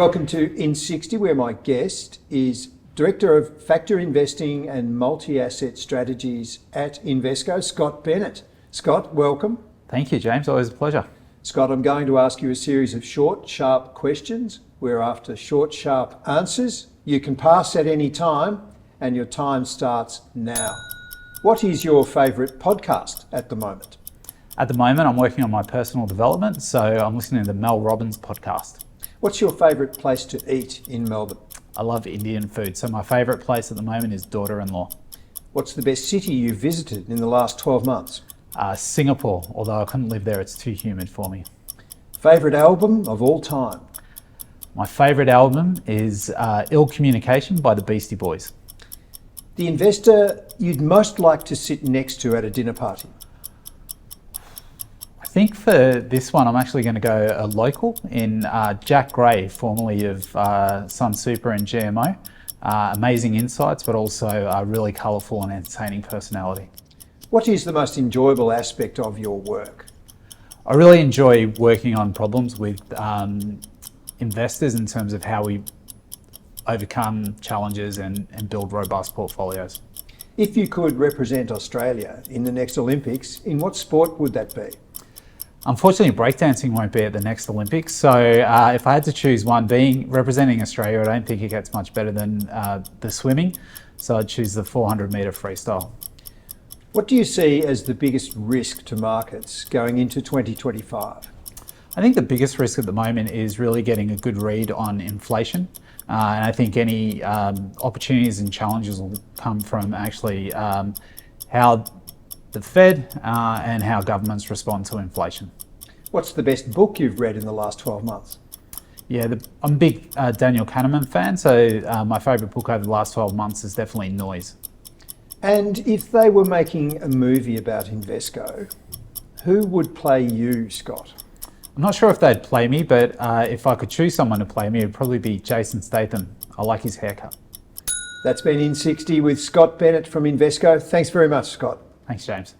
Welcome to IN60, where my guest is Director of Factor Investing and Multi-Asset Strategies at Invesco, Scott Bennett. Scott, welcome. Thank you, James. Always a pleasure. Scott, I'm going to ask you a series of short, sharp questions. We're after short, sharp answers. You can pass at any time, and your time starts now. What is your favourite podcast at the moment? At the moment, I'm working on my personal development, so I'm listening to the Mel Robbins podcast. What's your favourite place to eat in Melbourne? I love Indian food, so my favourite place at the moment is daughter-in-law. What's the best city you've visited in the last 12 months? Singapore, although I couldn't live there, it's too humid for me. Favourite album of all time? My favourite album is Ill Communication by the Beastie Boys. The investor you'd most like to sit next to at a dinner party? I think for this one, I'm actually going to go a local in Jack Gray, formerly of Sun Super and GMO. Amazing insights, but also a really colourful and entertaining personality. What is the most enjoyable aspect of your work? I really enjoy working on problems with investors in terms of how we overcome challenges and build robust portfolios. If you could represent Australia in the next Olympics, in what sport would that be? Unfortunately, breakdancing won't be at the next Olympics, so if I had to choose one, representing Australia, I don't think it gets much better than the swimming, so I'd choose the 400 metre freestyle. What do you see as the biggest risk to markets going into 2025? I think the biggest risk at the moment is really getting a good read on inflation, and I think any opportunities and challenges will come from actually how the Fed and how governments respond to inflation. What's the best book you've read in the last 12 months? Yeah, I'm a big Daniel Kahneman fan, so my favourite book over the last 12 months is definitely Noise. And if they were making a movie about Invesco, who would play you, Scott? I'm not sure if they'd play me, but if I could choose someone to play me, it'd probably be Jason Statham. I like his haircut. That's been IN60 with Scott Bennett from Invesco. Thanks very much, Scott. Thanks, James.